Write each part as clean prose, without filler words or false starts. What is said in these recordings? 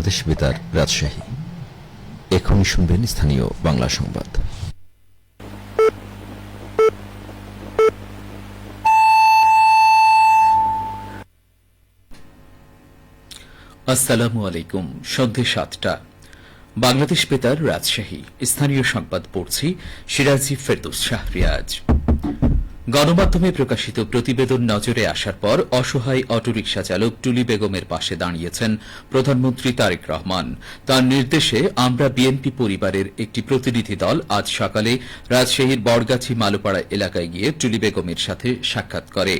বাংলাদেশ বেতার রাজশাহী। এখনই শুনবেন স্থানীয় বাংলা সংবাদ। আসসালামু আলাইকুম। সন্ধ্যে ৭টা। বাংলাদেশ বেতার রাজশাহী। স্থানীয় সংবাদ পড়ছি সিরাজি ফেরদৌস শাহরিয়াজ। গণমাধ্যমে প্রকাশিত প্রতিবেদন নজরে আসার পর অসহায় অটোরিকশা চালক টুলি বেগমের পাশে দাঁড়িয়েছেন প্রধানমন্ত্রী তারেক রহমান। তার নির্দেশে আমরা বিএনপি পরিবারের একটি প্রতিনিধি দল আজ সকালে রাজশাহীর বড়গাছি মালোপাড়া এলাকায় গিয়ে টুলি বেগমের সাথে সাক্ষাৎ করে।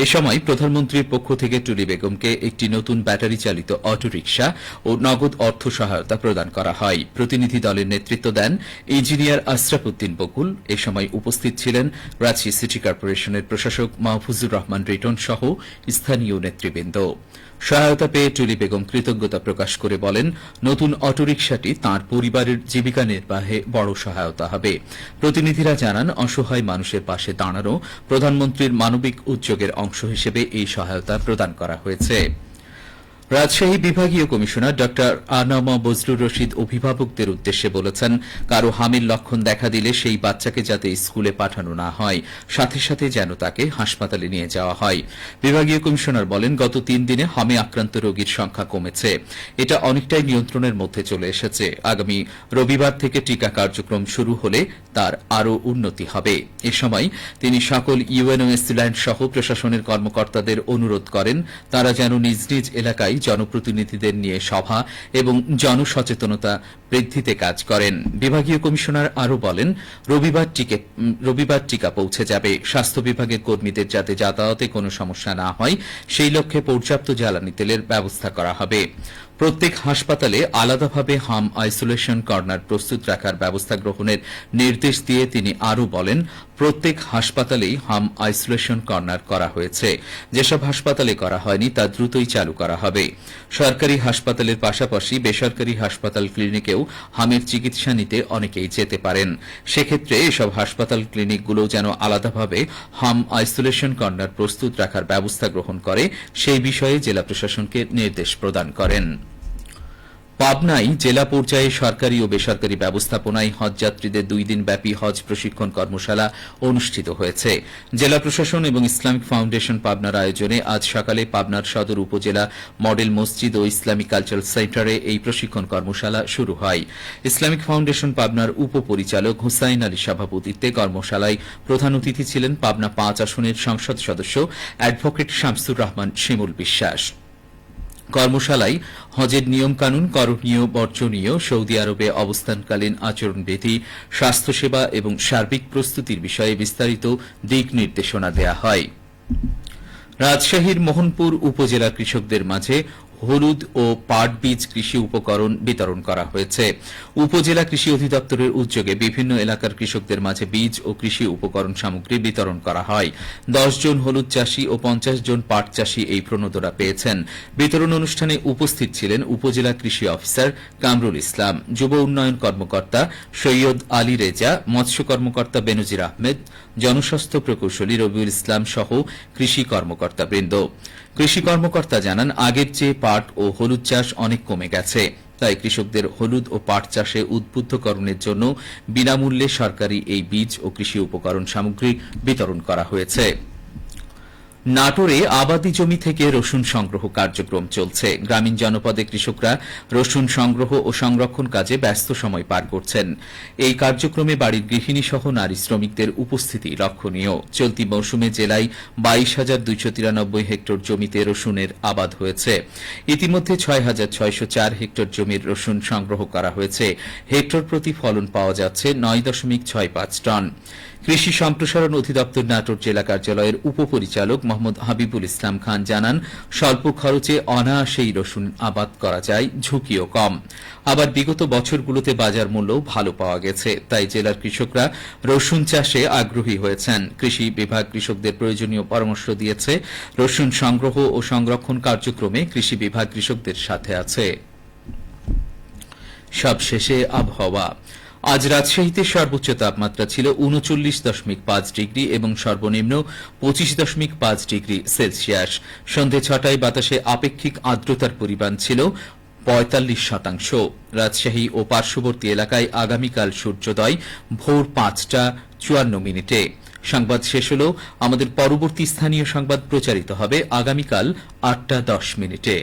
এ সময় প্রধানমন্ত্রীর পক্ষ থেকে টুলি বেগমকে একটি নতুন ব্যাটারি চালিত অটোরিকশা ও নগদ অর্থ সহায়তা প্রদান করা হয়। প্রতিনিধি দলের নেতৃত্ব দেন ইঞ্জিনিয়ার আশরাফ উদ্দিন বকুল। এ সময় উপস্থিত ছিলেন রাজশাহী সিটি কর্পোরেশনের প্রশাসক মাহফুজুর রহমান রিটন সহ স্থানীয় নেতৃবৃন্দ। সহায়তা পেয়ে টুলি বেগম কৃতজ্ঞতা প্রকাশ করে বলেন, নতুন অটোরিকশাটি তাঁর পরিবারের জীবিকা নির্বাহে বড় সহায়তা হবে। প্রতিনিধিরা জানান, অসহায় মানুষের পাশে দাঁড়ানো প্রধানমন্ত্রীর মানবিক উদ্যোগের অংশ হিসেবে এই সহায়তা প্রদান করা হয়েছে। রাজশাহী বিভাগীয় কমিশনার ড আনামা বজলুর রশিদ অভিভাবকদের উদ্দেশ্যে বলেছেন, কারো হামির লক্ষণ দেখা দিলে সেই বাচ্চাকে যাতে স্কুলে পাঠানো না হয়, সাথে সাথে যেন তাকে হাসপাতালে নিয়ে যাওয়া হয়। বিভাগীয় কমিশনার বলেন, গত ৩ দিনে হামে আক্রান্ত রোগীর সংখ্যা কমেছে। এটা অনেকটাই নিয়ন্ত্রণের মধ্যে চলে এসেছে। আগামী রবিবার থেকে টিকা কার্যক্রম শুরু হলে তার আরও উন্নতি হবে। এ সময় তিনি সকল ইউএনওএসল্যান্ড সহ প্রশাসনের কর্মকর্তাদের অনুরোধ করেন, তারা যেন নিজ নিজ এলাকায় জনপ্রতিনিধিদের নিয়ে সভা এবং জনসচেতনতা বৃদ্ধিতে কাজ করেন। বিভাগীয় কমিশনার আরও বলেন, রবিবার টিকা পৌঁছে যাবে। স্বাস্থ্য বিভাগের কর্মীদের যাতে যাতায়াতে কোনো সমস্যা না হয় সেই লক্ষ্যে পর্যাপ্ত জ্বালানি তেলের ব্যবস্থা করা হবে। প্রত্যেক হাসপাতালে আলাদাভাবে হাম আইসোলেশন কর্নার প্রস্তুত রাখার ব্যবস্থা গ্রহণের নির্দেশ দিয়ে তিনি আরও বলেন, প্রত্যেক হাসপাতালেই হাম আইসোলেশন কর্নার করা হয়েছে। যেসব হাসপাতালে করা হয়নি তা দ্রুতই চালু করা হবে। সরকারি হাসপাতালের পাশাপাশি বেসরকারি হাসপাতাল ক্লিনিকেও হামের চিকিৎসা নিতে অনেকেই যেতে পারেন। সেক্ষেত্রে এসব হাসপাতাল ক্লিনিকগুলো যেন আলাদাভাবে হাম আইসোলেশন কর্নার প্রস্তুত রাখার ব্যবস্থা গ্রহণ করে, সেই বিষয়ে জেলা প্রশাসনকে নির্দেশ প্রদান করেন। পাবনায় জেলা পর্যায়ে সরকারি ও বেসরকারি ব্যবস্থাপনায় হজযাত্রীদের 2 দিনব্যাপী হজ প্রশিক্ষণ কর্মশালা অনুষ্ঠিত হয়েছে। জেলা প্রশাসন এবং ইসলামিক ফাউন্ডেশন পাবনার আয়োজনে আজ সকালে পাবনার সদর উপজেলা মডেল মসজিদ ও ইসলামিক কালচারাল সেন্টারে এই প্রশিক্ষণ কর্মশালা শুরু হয়। ইসলামিক ফাউন্ডেশন পাবনার উপপরিচালক হুসাইন আলী সভাপতিত্বে কর্মশালায় প্রধান অতিথি ছিলেন পাবনা 5 আসনের সংসদ সদস্য অ্যাডভোকেট শামসুর রহমান শিমুল বিশ্বাস। কর্মশালায় হজের নিয়মকানুন, করণীয় বর্জনীয়, সৌদি আরবে অবস্থানকালীন আচরণবিধি, স্বাস্থ্যসেবা এবং সার্বিক প্রস্তুতির বিষয়ে বিস্তারিত দিক নির্দেশনা দেওয়া হয়। রাজশাহীর মোহনপুর উপজেলা কৃষকদের মাঝে হলুদ ও পাট বীজ কৃষি উপকরণ বিতরণ করা হয়েছে। উপজেলা কৃষি অধিদপ্তরের উদ্যোগে বিভিন্ন এলাকার কৃষকদের মাঝে বীজ ও কৃষি উপকরণ সামগ্রী বিতরণ করা হয়। 10 জন হলুদ চাষী ও 50 জন পাট চাষী এই প্রণোদনা পেয়েছেন। বিতরণ অনুষ্ঠানে উপস্থিত ছিলেন উপজেলা কৃষি অফিসার কামরুল ইসলাম, যুব উন্নয়ন কর্মকর্তা সৈয়দ আলী রেজা, মৎস্য কর্মকর্তা বেনজির আহমেদ, জনস্বাস্থ্য প্রকৌশলী রবিউল ইসলাম সহ কৃষি কর্মকর্তাবৃন্দ। কৃষি কর্মকর্তা জানান, আগের চেয়ে পাট ও হলুদ চাষ অনেক কমে গেছে। তাই কৃষকদের হলুদ ও পাট চাষে উদ্বুদ্ধকরণের জন্য বিনামূল্যে সরকারি এই বীজ ও কৃষি উপকরণ সামগ্রী বিতরণ করা হয়েছে। নাটোরে আবাদি জমি থেকে রসুন সংগ্রহ কার্যক্রম চলছে। গ্রামীণ জনপদে কৃষকরা রসুন সংগ্রহ ও সংরক্ষণ কাজে ব্যস্ত সময় পার করছেন। এই কার্যক্রমে বাড়ির গৃহিণী সহ নারী শ্রমিকদের উপস্থিতি লক্ষণীয়। চলতি মৌসুমে জেলায় 22,293 হেক্টর জমিতে রসুনের আবাদ হয়েছে। ইতিমধ্যে 6,604 হেক্টর জমির রসুন সংগ্রহ করা হয়েছে। হেক্টর প্রতি ফলন পাওয়া যাচ্ছে 9.65 টন। কৃষি সম্প্রসারণ অধিদপ্তর নাটোর জেলা কার্যালয়ের উপপরিচালক মোহাম্মদ হাবিবুল ইসলাম খান জানান, স্বল্প খরচে অনায়াসেই রসুন আবাদ করা যায়, ঝুঁকিও কম। আবার বিগত বছরগুলোতে বাজার মূল্যও ভালো পাওয়া গেছে। তাই জেলার কৃষকরা রসুন চাষে আগ্রহী হয়েছেন। কৃষি বিভাগ কৃষকদের প্রয়োজনীয় পরামর্শ দিয়েছে। রসুন সংগ্রহ ও সংরক্ষণ কার্যক্রমে কৃষি বিভাগ কৃষকদের সাথে আছে। সবশেষে আবহাওয়া। আজ রাজশাহীতে সর্বোচ্চ তাপমাত্রা ছিল 39.5 ডিগ্রি এবং সর্বনিম্ন 25.5 ডিগ্রি সেলসিয়াস। সন্ধে 6টায় বাতাসে আপেক্ষিক আর্দ্রতার পরিমাণ ছিল 45%। রাজশাহী ও পার্শ্ববর্তী এলাকায় আগামীকাল সূর্যোদয় ভোর 5:54। সংবাদ শেষ হল। আমাদের পরবর্তী স্থানীয় সংবাদ প্রচারিত হবে আগামীকাল 8:10।